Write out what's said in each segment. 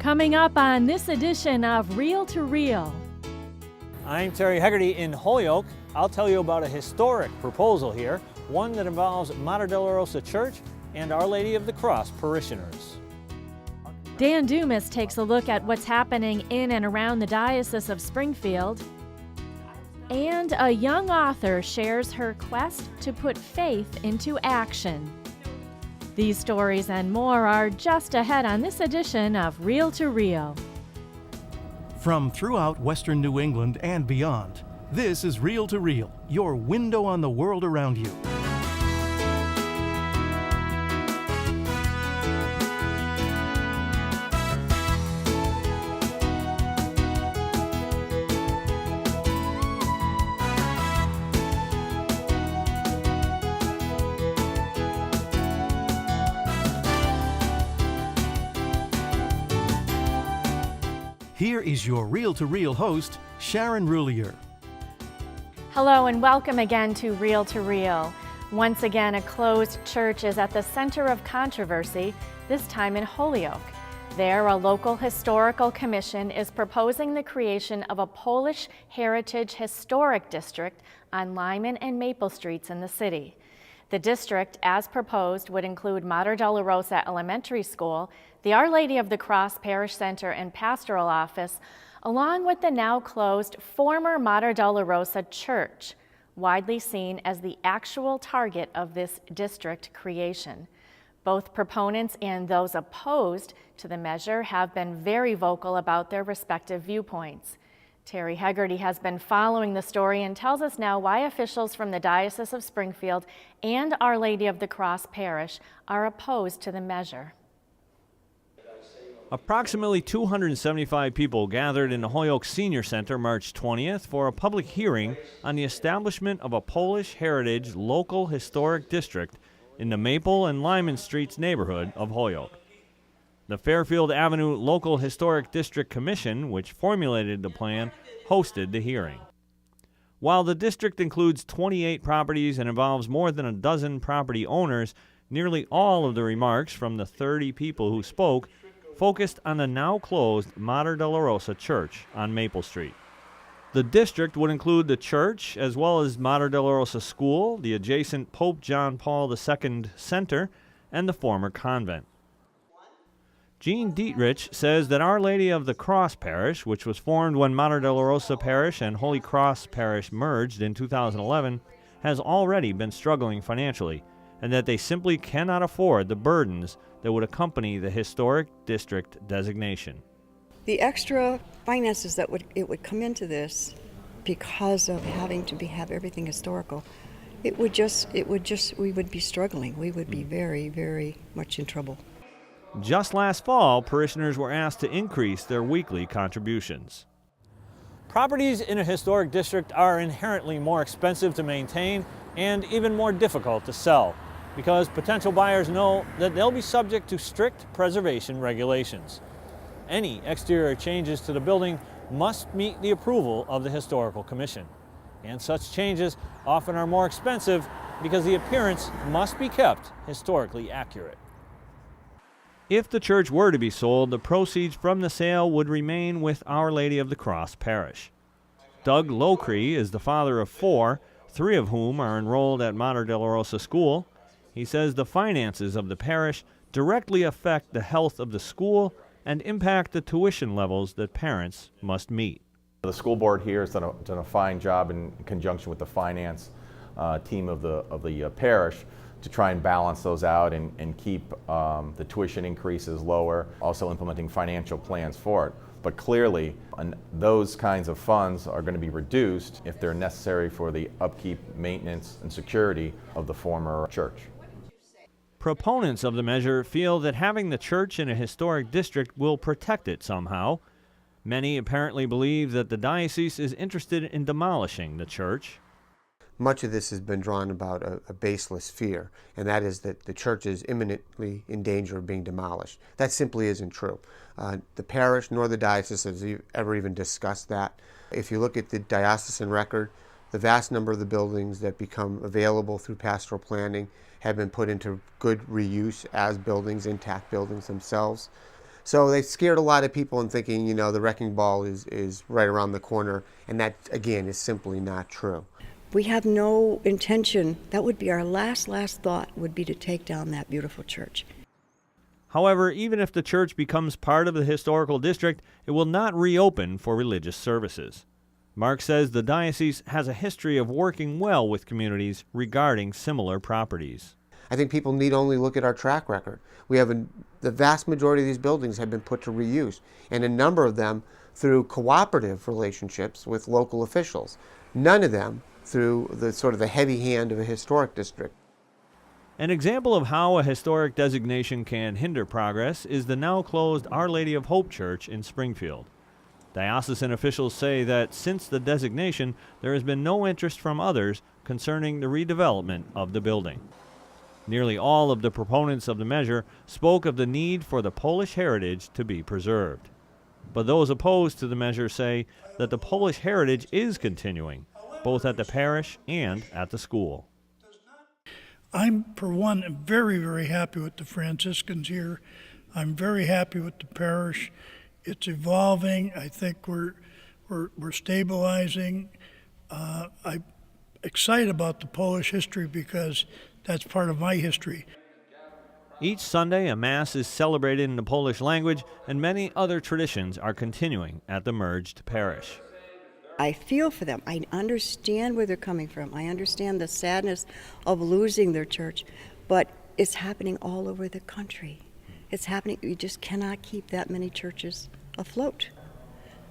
Coming up on this edition of Reel to Reel. I'm Terry Hegarty in Holyoke. I'll tell you about a historic proposal here, one that involves Mater Dolorosa Church and Our Lady of the Cross parishioners. Dan Dumas takes a look at what's happening in and around the Diocese of Springfield. And a young author shares her quest to put faith into action. These stories and more are just ahead on this edition of Reel to Reel. From throughout Western New England and beyond, this is Reel to Reel, your window on the world around you. Here is your Reel to Reel host, Sharon Roulier. Hello and welcome again to Reel to Reel. Once again, a closed church is at the center of controversy, this time in Holyoke. There, a local historical commission is proposing the creation of a Polish Heritage Historic District on Lyman and Maple Streets in the city. The district, as proposed, would include Mater Dolorosa Elementary School, the Our Lady of the Cross Parish Center and Pastoral Office, along with the now closed former Mater Dolorosa Church, widely seen as the actual target of this district creation. Both proponents and those opposed to the measure have been very vocal about their respective viewpoints. Terry Hegarty has been following the story and tells us now why officials from the Diocese of Springfield and Our Lady of the Cross Parish are opposed to the measure. Approximately 275 people gathered in the Holyoke Senior Center March 20th for a public hearing on the establishment of a Polish Heritage Local Historic District in the Maple and Lyman Streets neighborhood of Holyoke. The Fairfield Avenue Local Historic District Commission, which formulated the plan, hosted the hearing. While the district includes 28 properties and involves more than a dozen property owners, nearly all of the remarks from the 30 people who spoke focused on the now closed Mater Dolorosa Church on Maple Street. The district would include the church as well as Mater Dolorosa School, the adjacent Pope John Paul II Center, and the former convent. Jean Dietrich says that Our Lady of the Cross Parish, which was formed when Mater Dolorosa Parish and Holy Cross Parish merged in 2011, has already been struggling financially, and that they simply cannot afford the burdens that would accompany the historic district designation. The extra finances that would come into this because of having to have everything historical, we would be struggling. We would be very, very much in trouble. Just last fall, parishioners were asked to increase their weekly contributions. Properties in a historic district are inherently more expensive to maintain and even more difficult to sell, because potential buyers know that they'll be subject to strict preservation regulations. Any exterior changes to the building must meet the approval of the Historical Commission. And such changes often are more expensive because the appearance must be kept historically accurate. If the church were to be sold, the proceeds from the sale would remain with Our Lady of the Cross Parish. Doug Locree is the father of 4, 3 of whom are enrolled at Mater Dolorosa School. He says the finances of the parish directly affect the health of the school and impact the tuition levels that parents must meet. The school board here has done a fine job in conjunction with the finance team of the parish to try and balance those out and keep the tuition increases lower, also implementing financial plans for it. But clearly, those kinds of funds are going to be reduced if they're necessary for the upkeep, maintenance, and security of the former church. Proponents of the measure feel that having the church in a historic district will protect it somehow. Many apparently believe that the diocese is interested in demolishing the church. Much of this has been drawn about a baseless fear, and that is that the church is imminently in danger of being demolished. That simply isn't true. The parish nor the diocese has ever even discussed that. If you look at the diocesan record, the vast number of the buildings that become available through pastoral planning have been put into good reuse as buildings, intact buildings themselves. So they've scared a lot of people in thinking, you know, the wrecking ball is right around the corner, and that, again, is simply not true. We have no intention, that would be our last thought, would be to take down that beautiful church. However, even if the church becomes part of the historical district, it will not reopen for religious services. Mark says the diocese has a history of working well with communities regarding similar properties. I think people need only look at our track record. We have the vast majority of these buildings have been put to reuse, and a number of them through cooperative relationships with local officials. None of them through the sort of the heavy hand of a historic district. An example of how a historic designation can hinder progress is the now closed Our Lady of Hope Church in Springfield. Diocesan officials say that since the designation, there has been no interest from others concerning the redevelopment of the building. Nearly all of the proponents of the measure spoke of the need for the Polish heritage to be preserved. But those opposed to the measure say that the Polish heritage is continuing, both at the parish and at the school. I'm, for one, very, very happy with the Franciscans here. I'm very happy with the parish. It's evolving. I think we're stabilizing. I'm excited about the Polish history because that's part of my history. Each Sunday, a Mass is celebrated in the Polish language, and many other traditions are continuing at the merged parish. I feel for them. I understand where they're coming from. I understand the sadness of losing their church, but it's happening all over the country. It's happening. You just cannot keep that many churches afloat.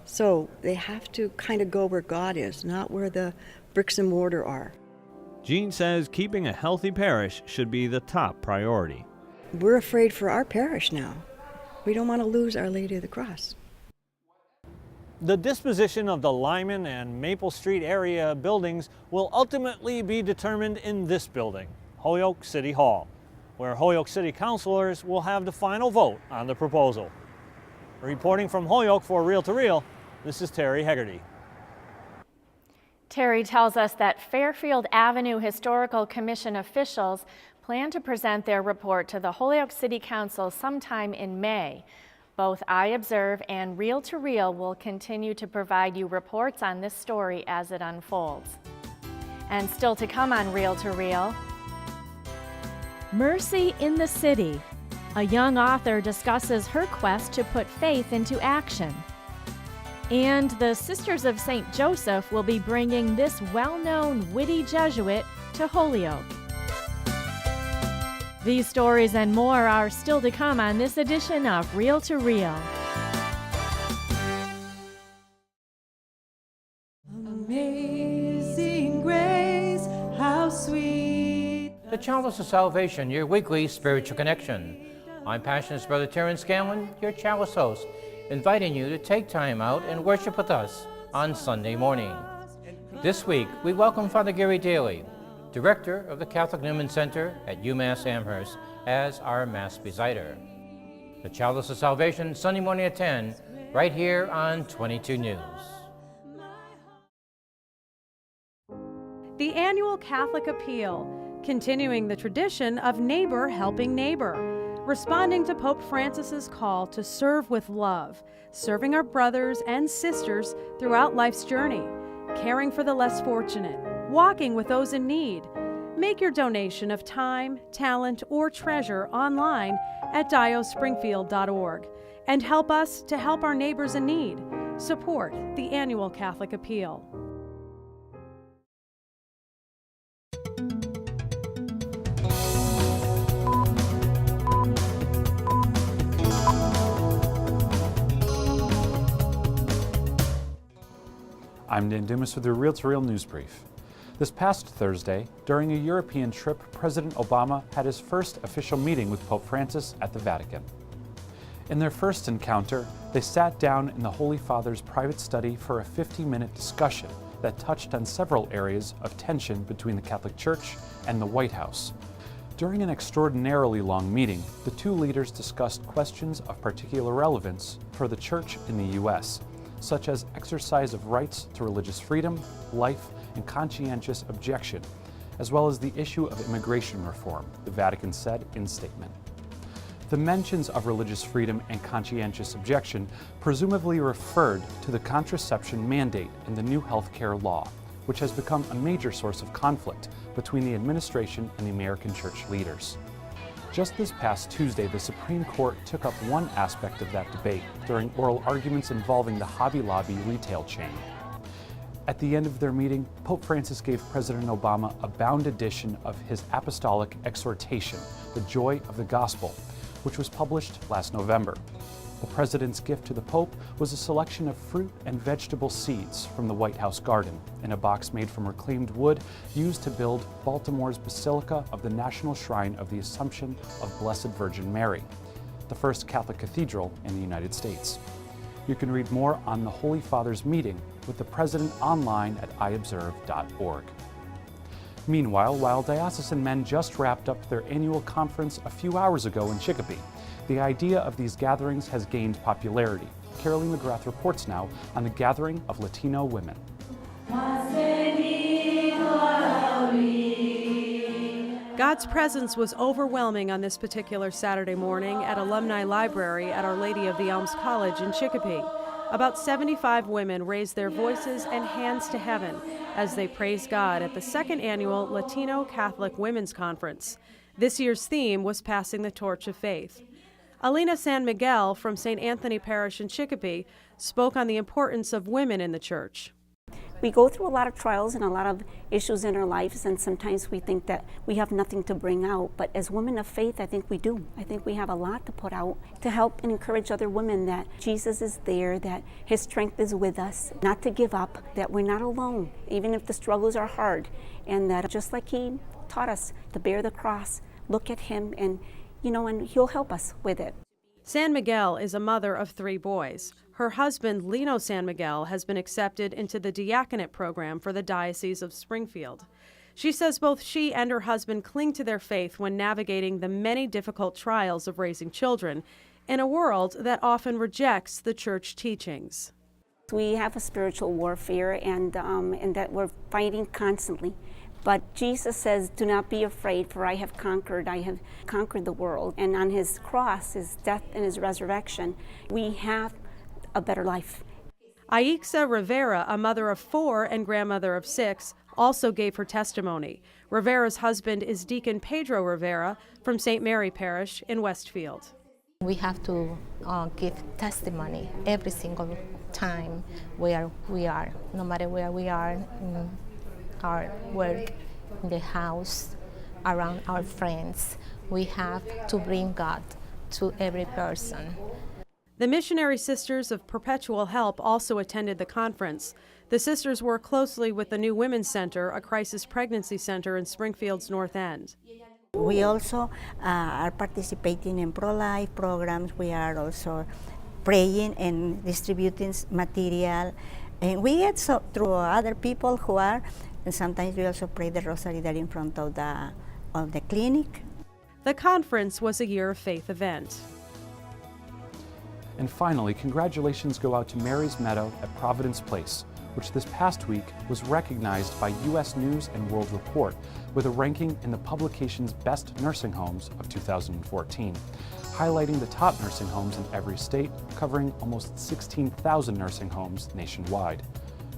So they have to kind of go where God is, not where the bricks and mortar are. Jean says keeping a healthy parish should be the top priority. We're afraid for our parish now. We don't want to lose Our Lady of the Cross. The disposition of the Lyman and Maple Street area buildings will ultimately be determined in this building, Holyoke City Hall, where Holyoke City councilors will have the final vote on the proposal. Reporting from Holyoke for Reel to Reel, this is Terry Hegarty. Terry tells us that Fairfield Avenue Historical Commission officials plan to present their report to the Holyoke City Council sometime in May. Both iObserve and Reel to Reel will continue to provide you reports on this story as it unfolds. And still to come on Reel to Reel, Mercy in the City. A young author discusses her quest to put faith into action. And the Sisters of St. Joseph will be bringing this well-known witty Jesuit to Holyoke. These stories and more are still to come on this edition of Reel to Reel. Amazing grace, how sweet. The Chalice of Salvation, your weekly spiritual connection. I'm Passionist Brother Terrence Scanlon, your Chalice host, inviting you to take time out and worship with us on Sunday morning. This week, we welcome Father Gary Daly, Director of the Catholic Newman Center at UMass Amherst, as our Mass presider. The Chalice of Salvation, Sunday morning at 10, right here on 22 News. The annual Catholic Appeal, continuing the tradition of neighbor helping neighbor, responding to Pope Francis's call to serve with love, serving our brothers and sisters throughout life's journey, caring for the less fortunate, walking with those in need. Make your donation of time, talent, or treasure online at diospringfield.org and help us to help our neighbors in need. Support the annual Catholic Appeal. I'm Dan Dumas with your Reel to Reel News Brief. This past Thursday, during a European trip, President Obama had his first official meeting with Pope Francis at the Vatican. In their first encounter, they sat down in the Holy Father's private study for a 50-minute discussion that touched on several areas of tension between the Catholic Church and the White House. During an extraordinarily long meeting, the two leaders discussed questions of particular relevance for the Church in the U.S., such as exercise of rights to religious freedom, life, and conscientious objection, as well as the issue of immigration reform, the Vatican said in a statement. The mentions of religious freedom and conscientious objection presumably referred to the contraception mandate in the new health care law, which has become a major source of conflict between the administration and the American church leaders. Just this past Tuesday, the Supreme Court took up one aspect of that debate during oral arguments involving the Hobby Lobby retail chain. At the end of their meeting, Pope Francis gave President Obama a bound edition of his apostolic exhortation, The Joy of the Gospel, which was published last November. The president's gift to the Pope was a selection of fruit and vegetable seeds from the White House garden in a box made from reclaimed wood used to build Baltimore's Basilica of the National Shrine of the Assumption of Blessed Virgin Mary, the first Catholic cathedral in the United States. You can read more on the Holy Father's meeting with the President online at iobserve.org. Meanwhile, while diocesan men just wrapped up their annual conference a few hours ago in Chicopee, the idea of these gatherings has gained popularity. Caroline McGrath reports now on the gathering of Latino women. God's presence was overwhelming on this particular Saturday morning at Alumni Library at Our Lady of the Alms College in Chicopee. About 75 women raised their voices and hands to heaven as they praised God at the second annual Latino Catholic Women's Conference. This year's theme was Passing the Torch of Faith. Alina San Miguel from St. Anthony Parish in Chicopee spoke on the importance of women in the church. We go through a lot of trials and a lot of issues in our lives, and sometimes we think that we have nothing to bring out. But as women of faith, I think we do. I think we have a lot to put out to help and encourage other women that Jesus is there, that His strength is with us, not to give up, that we're not alone, even if the struggles are hard, and that just like He taught us to bear the cross, look at Him, and and He'll help us with it. San Miguel is a mother of 3 boys. Her husband, Lino San Miguel, has been accepted into the diaconate program for the Diocese of Springfield. She says both she and her husband cling to their faith when navigating the many difficult trials of raising children in a world that often rejects the church teachings. We have a spiritual warfare and that we're fighting constantly. But Jesus says, do not be afraid, for I have conquered the world. And on His cross, His death and His resurrection, we have a better life. Aixa Rivera, a mother of 4 and grandmother of 6, also gave her testimony. Rivera's husband is Deacon Pedro Rivera from St. Mary Parish in Westfield. We have to give testimony every single time where we are, no matter where we are, in our work, in the house, around our friends. We have to bring God to every person. The Missionary Sisters of Perpetual Help also attended the conference. The sisters work closely with the New Women's Center, a crisis pregnancy center in Springfield's North End. We also are participating in pro-life programs. We are also praying and distributing material. And we get through other people who are, and sometimes we also pray the rosary there in front of the clinic. The conference was a Year of Faith event. And finally, congratulations go out to Mary's Meadow at Providence Place, which this past week was recognized by U.S. News and World Report with a ranking in the publication's Best Nursing Homes of 2014, highlighting the top nursing homes in every state, covering almost 16,000 nursing homes nationwide.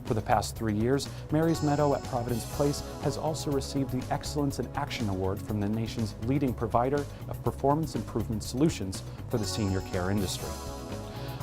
For the past 3 years, Mary's Meadow at Providence Place has also received the Excellence in Action Award from the nation's leading provider of performance improvement solutions for the senior care industry.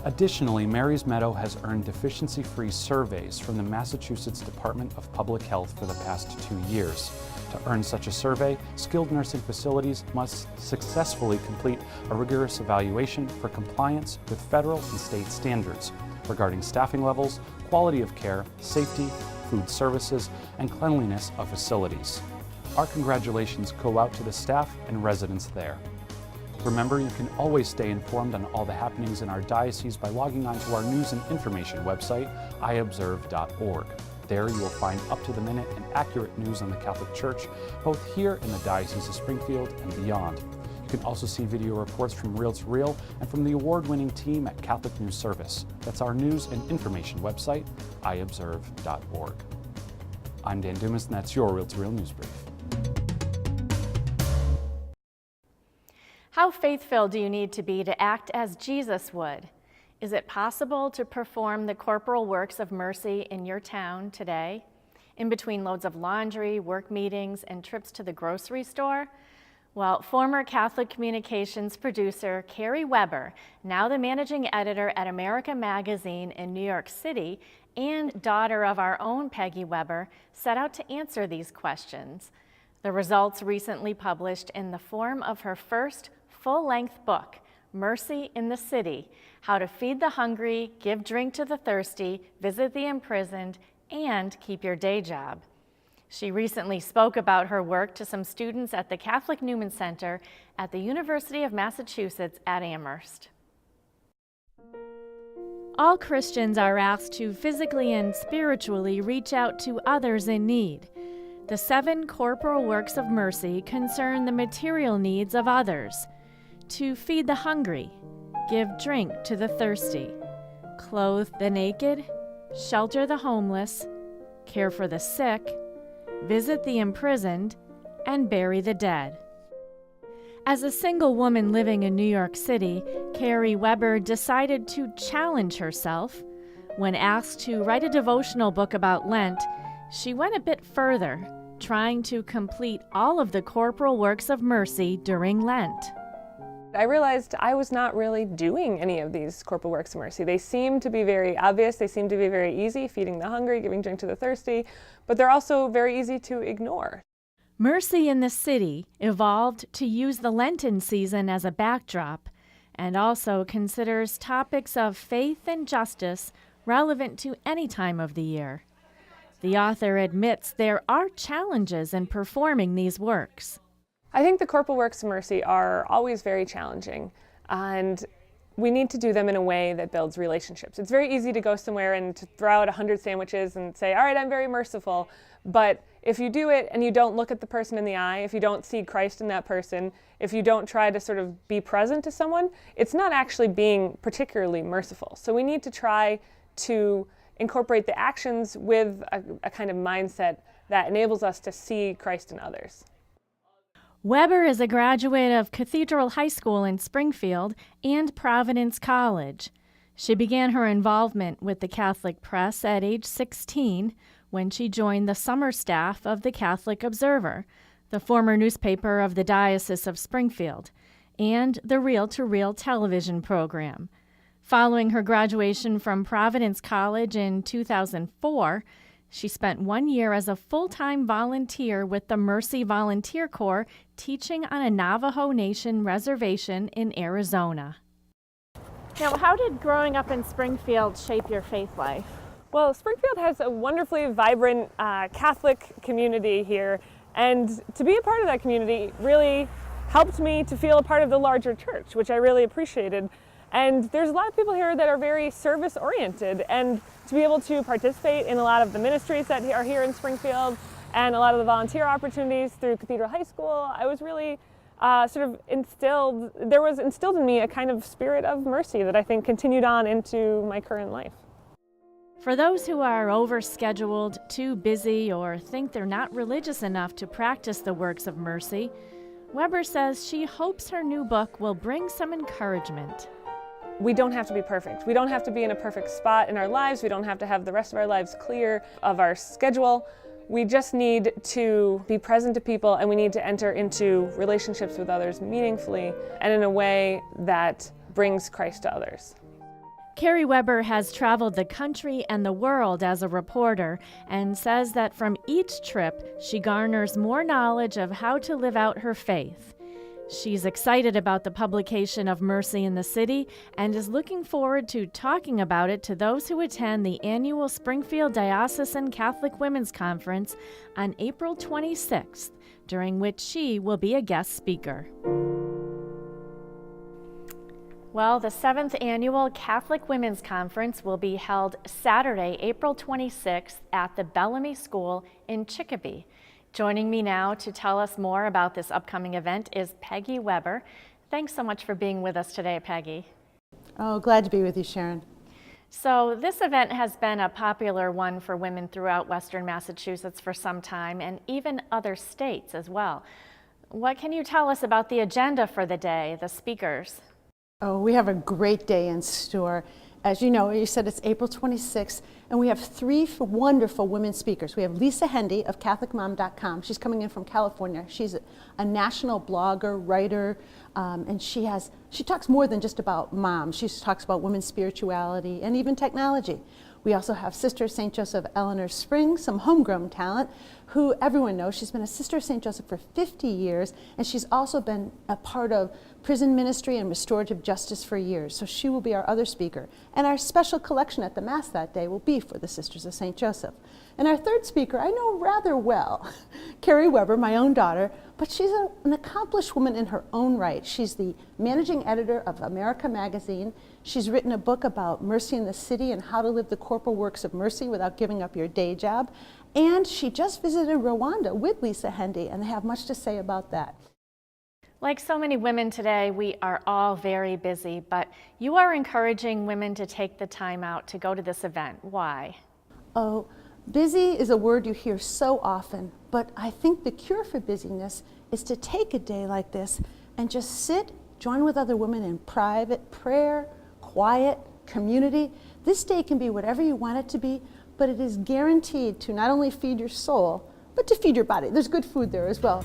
Additionally, Mary's Meadow has earned deficiency-free surveys from the Massachusetts Department of Public Health for the past 2 years. To earn such a survey, skilled nursing facilities must successfully complete a rigorous evaluation for compliance with federal and state standards regarding staffing levels, quality of care, safety, food services, and cleanliness of facilities. Our congratulations go out to the staff and residents there. Remember, you can always stay informed on all the happenings in our diocese by logging on to our news and information website, iobserve.org. There you will find up-to-the-minute and accurate news on the Catholic Church, both here in the Diocese of Springfield and beyond. You can also see video reports from Reel to Reel and from the award-winning team at Catholic News Service. That's our news and information website, iobserve.org. I'm Dan Dumas, and that's your Reel to Reel News Brief. How faith-filled do you need to be to act as Jesus would? Is it possible to perform the corporal works of mercy in your town today, in between loads of laundry, work meetings, and trips to the grocery store? Well, former Catholic communications producer Carrie Weber, now the managing editor at America Magazine in New York City, and daughter of our own Peggy Weber, set out to answer these questions. The results recently published in the form of her first full-length book, Mercy in the City: How to Feed the Hungry, Give Drink to the Thirsty, Visit the Imprisoned, and Keep Your Day Job. She recently spoke about her work to some students at the Catholic Newman Center at the University of Massachusetts at Amherst. All Christians are asked to physically and spiritually reach out to others in need. The 7 corporal works of mercy concern the material needs of others: to feed the hungry, give drink to the thirsty, clothe the naked, shelter the homeless, care for the sick, visit the imprisoned, and bury the dead. As a single woman living in New York City, Carrie Weber decided to challenge herself. When asked to write a devotional book about Lent, she went a bit further, trying to complete all of the corporal works of mercy during Lent. I realized I was not really doing any of these corporal works of mercy. They seem to be very obvious, they seem to be very easy, feeding the hungry, giving drink to the thirsty, but they're also very easy to ignore. Mercy in the City evolved to use the Lenten season as a backdrop, and also considers topics of faith and justice relevant to any time of the year. The author admits there are challenges in performing these works. I think the corporal works of mercy are always very challenging, and we need to do them in a way that builds relationships. It's very easy to go somewhere and to throw out 100 sandwiches and say, all right, I'm very merciful. But if you do it and you don't look at the person in the eye, if you don't see Christ in that person, if you don't try to sort of be present to someone, it's not actually being particularly merciful. So we need to try to incorporate the actions with a kind of mindset that enables us to see Christ in others. Weber is a graduate of Cathedral High School in Springfield and Providence College. She began her involvement with the Catholic press at age 16 when she joined the summer staff of the Catholic Observer, the former newspaper of the Diocese of Springfield, and the Reel-to-Reel television program. Following her graduation from Providence College in 2004, she spent 1 year as a full-time volunteer with the Mercy Volunteer Corps, teaching on a Navajo Nation reservation in Arizona. Now, how did growing up in Springfield shape your faith life? Well, Springfield has a wonderfully vibrant Catholic community here, and to be a part of that community really helped me to feel a part of the larger church, which I really appreciated. And there's a lot of people here that are very service-oriented, and to be able to participate in a lot of the ministries that are here in Springfield and a lot of the volunteer opportunities through Cathedral High School, I was really there was instilled in me a kind of spirit of mercy that I think continued on into my current life. For those who are overscheduled, too busy, or think they're not religious enough to practice the works of mercy, Weber says she hopes her new book will bring some encouragement. We don't have to be perfect. We don't have to be in a perfect spot in our lives. We don't have to have the rest of our lives clear of our schedule. We just need to be present to people, and we need to enter into relationships with others meaningfully and in a way that brings Christ to others. Carrie Weber has traveled the country and the world as a reporter and says that from each trip she garners more knowledge of how to live out her faith. She's excited about the publication of Mercy in the City and is looking forward to talking about it to those who attend the annual Springfield Diocesan Catholic Women's Conference on April 26th, during which she will be a guest speaker. Well, the 7th Annual Catholic Women's Conference will be held Saturday, April 26th at the Bellamy School in Chicopee. Joining me now to tell us more about this upcoming event is Peggy Weber. Thanks so much for being with us today, Peggy. Oh, glad to be with you, Sharon. So this event has been a popular one for women throughout Western Massachusetts for some time, and even other states as well. What can you tell us about the agenda for the day, the speakers? Oh, we have a great day in store. As you know, you said it's April 26th, and we have 3 wonderful women speakers. We have Lisa Hendy of CatholicMom.com. She's coming in from California. She's a national blogger, writer, and she talks more than just about moms. She talks about women's spirituality and even technology. We also have Sister St. Joseph Eleanor Spring, some homegrown talent, who everyone knows. She's been a Sister of St. Joseph for 50 years, and she's also been a part of prison ministry and restorative justice for years. So she will be our other speaker. And our special collection at the Mass that day will be for the Sisters of St. Joseph. And our third speaker I know rather well, Carrie Weber, my own daughter, but she's an accomplished woman in her own right. She's the managing editor of America Magazine. She's written a book about mercy in the city and how to live the corporal works of mercy without giving up your day job. And she just visited Rwanda with Lisa Hendy, and they have much to say about that. Like so many women today, we are all very busy, but you are encouraging women to take the time out to go to this event. Why? Oh, busy is a word you hear so often, but I think the cure for busyness is to take a day like this and just sit, join with other women in private prayer, quiet, community. This day can be whatever you want it to be, but it is guaranteed to not only feed your soul, but to feed your body. There's good food there as well.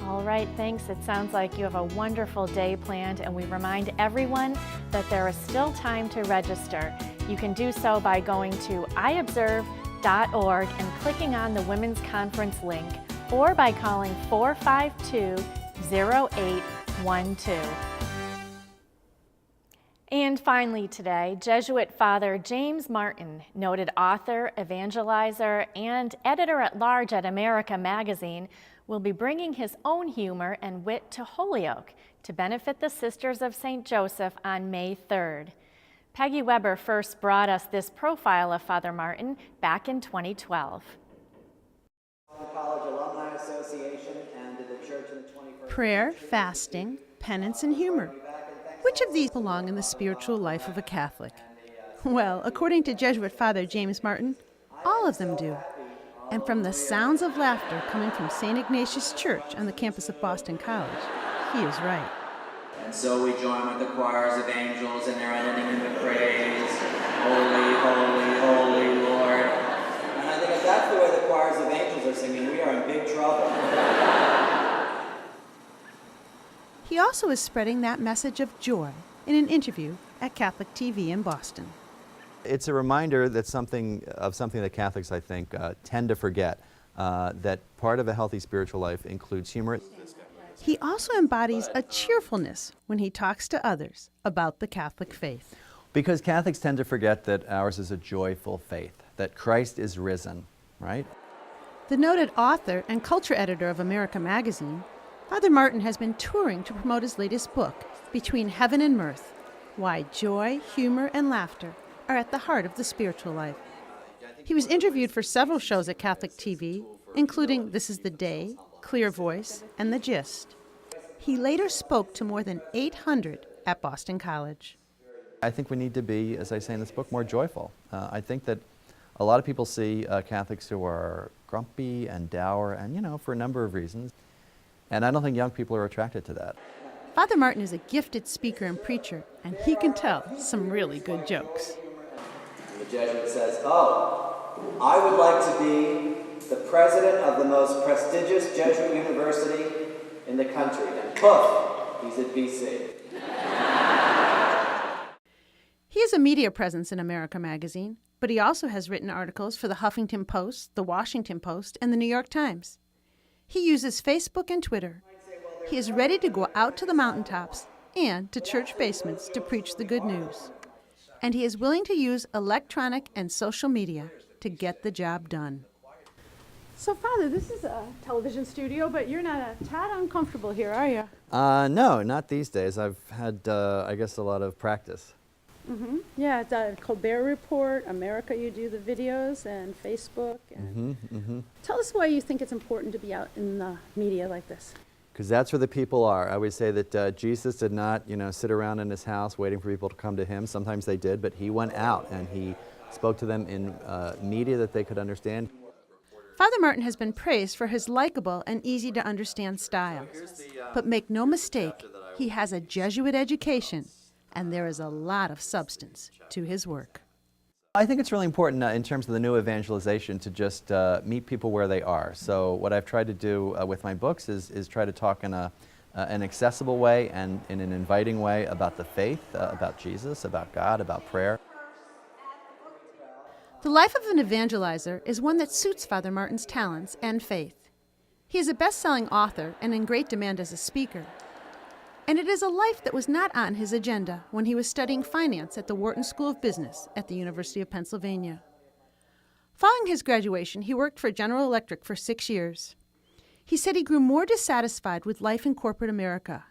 All right, thanks. It sounds like you have a wonderful day planned, and we remind everyone that there is still time to register. You can do so by going to iobserve.org and clicking on the Women's Conference link, or by calling 452-0812. And finally today, Jesuit Father James Martin, noted author, evangelizer, and editor-at-large at America Magazine, will be bringing his own humor and wit to Holyoke to benefit the Sisters of St. Joseph on May 3rd. Peggy Weber first brought us this profile of Father Martin back in 2012. College Alumni Association and the Church in the 21st Prayer, fasting, penance, and humor. Which of these belong in the spiritual life of a Catholic? Well, according to Jesuit Father James Martin, all of them do. And from the sounds of laughter coming from St. Ignatius Church on the campus of Boston College, he is right. And so we join with the choirs of angels in their unending hymn of praise, Holy, holy, holy Lord. And I think if that's the way the choirs of angels are singing, we are in big trouble. He also is spreading that message of joy in an interview at Catholic TV in Boston. It's a reminder that something that Catholics, I think, tend to forget, that part of a healthy spiritual life includes humor. He also embodies a cheerfulness when he talks to others about the Catholic faith. Because Catholics tend to forget that ours is a joyful faith, that Christ is risen, right? The noted author and culture editor of America Magazine, Father Martin has been touring to promote his latest book, Between Heaven and Mirth, Why Joy, Humor, and Laughter are at the heart of the spiritual life. He was interviewed for several shows at Catholic TV, including This Is the Day, Clear Voice, and The Gist. He later spoke to more than 800 at Boston College. I think we need to be, as I say in this book, more joyful. I think that a lot of people see Catholics who are grumpy and dour, and for a number of reasons. And I don't think young people are attracted to that. Father Martin is a gifted speaker and preacher, and he can tell some really good jokes. The Jesuit says, I would like to be the president of the most prestigious Jesuit university in the country. And poof, he's at BC. He is a media presence in America Magazine, but he also has written articles for the Huffington Post, the Washington Post, and the New York Times. He uses Facebook and Twitter. He is ready to go out to the mountaintops and to church basements to preach the good news. And he is willing to use electronic and social media to get the job done. So, Father, this is a television studio, but you're not a tad uncomfortable here, are you? No, not these days. I've had, I guess, a lot of practice. Mm-hmm. Yeah, it's a Colbert Report, America, you do the videos, and Facebook. And Tell us why you think it's important to be out in the media like this. Because that's where the people are. I would say that Jesus did not, sit around in his house waiting for people to come to him. Sometimes they did, but he went out and he spoke to them in media that they could understand. Father Martin has been praised for his likable and easy-to-understand style. But make no mistake, he has a Jesuit education, and there is a lot of substance to his work. I think it's really important in terms of the new evangelization to just meet people where they are. So what I've tried to do with my books is try to talk in an accessible way and in an inviting way about the faith, about Jesus, about God, about prayer. The life of an evangelizer is one that suits Father Martin's talents and faith. He is a best-selling author and in great demand as a speaker. And it is a life that was not on his agenda when he was studying finance at the Wharton School of Business at the University of Pennsylvania. Following his graduation, he worked for General Electric for 6 years. He said he grew more dissatisfied with life in corporate America,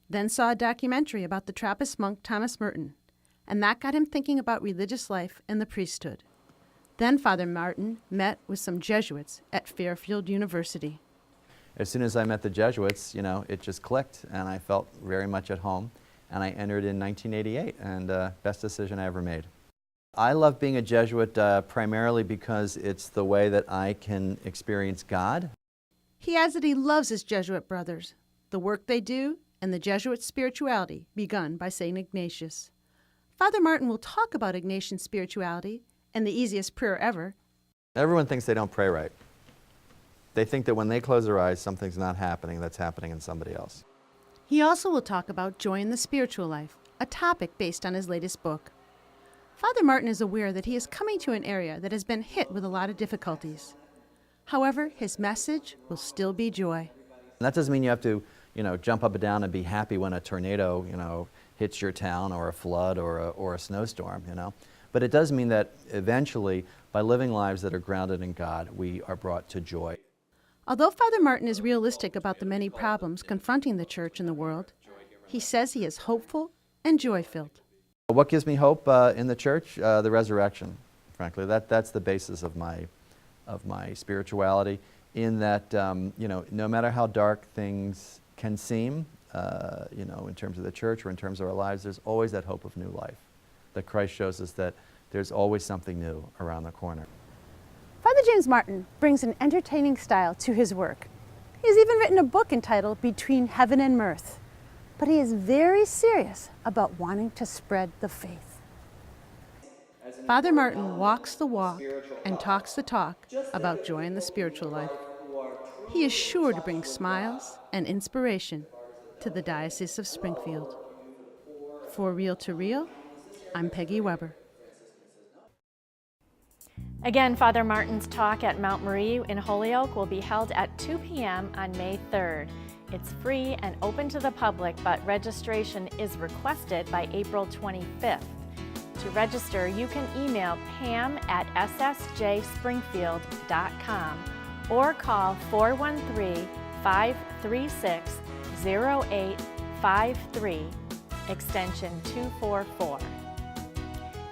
then saw a documentary about the Trappist monk Thomas Merton, and that got him thinking about religious life and the priesthood. Then Father Martin met with some Jesuits at Fairfield University. As soon as I met the Jesuits, you know, it just clicked, and I felt very much at home, and I entered in 1988, and best decision I ever made. I love being a Jesuit primarily because it's the way that I can experience God. He adds that he loves his Jesuit brothers, the work they do, and the Jesuit spirituality begun by St. Ignatius. Father Martin will talk about Ignatian spirituality and the easiest prayer ever. Everyone thinks they don't pray right. They think that when they close their eyes, something's not happening that's happening in somebody else. He also will talk about joy in the spiritual life, a topic based on his latest book. Father Martin is aware that he is coming to an area that has been hit with a lot of difficulties. However, his message will still be joy. And that doesn't mean you have to, you know, jump up and down and be happy when a tornado, you know, hits your town, or a flood, or a snowstorm, you know. But it does mean that eventually, by living lives that are grounded in God, we are brought to joy. Although Father Martin is realistic about the many problems confronting the church and the world, he says he is hopeful and joy-filled. What gives me hope in the church? The resurrection, frankly. That's the basis of my spirituality, in that, you know, no matter how dark things can seem, you know, in terms of the church or in terms of our lives, there's always that hope of new life, that Christ shows us that there's always something new around the corner. Father James Martin brings an entertaining style to his work. He has even written a book entitled Between Heaven and Mirth. But he is very serious about wanting to spread the faith. Father Martin walks the walk and talks the talk about joy in the spiritual life. He is sure to bring smiles and inspiration to the Diocese of Springfield. For Real to Real, I'm Peggy Weber. Again, Father Martin's talk at Mount Marie in Holyoke will be held at 2 p.m. on May 3rd. It's free and open to the public, but registration is requested by April 25th. To register, you can email pam@ssjspringfield.com or call 413-536-0853, extension 244.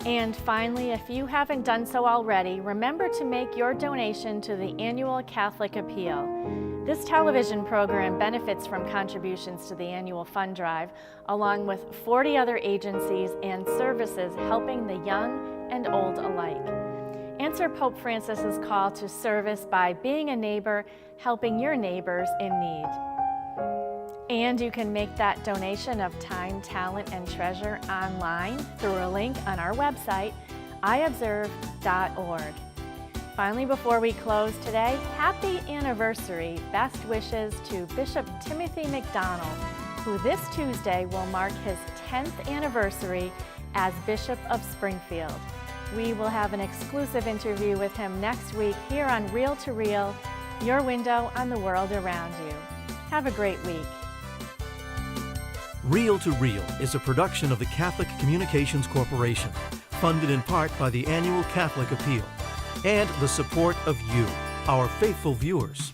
And finally, if you haven't done so already, remember to make your donation to the annual Catholic Appeal. This television program benefits from contributions to the annual fund drive, along with 40 other agencies and services helping the young and old alike. Answer Pope Francis's call to service by being a neighbor, helping your neighbors in need. And you can make that donation of time, talent, and treasure online through a link on our website, iobserve.org. Finally, before we close today, happy anniversary. Best wishes to Bishop Timothy McDonald, who this Tuesday will mark his 10th anniversary as Bishop of Springfield. We will have an exclusive interview with him next week here on Real to Real, your window on the world around you. Have a great week. Real to Real is a production of the Catholic Communications Corporation, funded in part by the annual Catholic Appeal, and the support of you, our faithful viewers.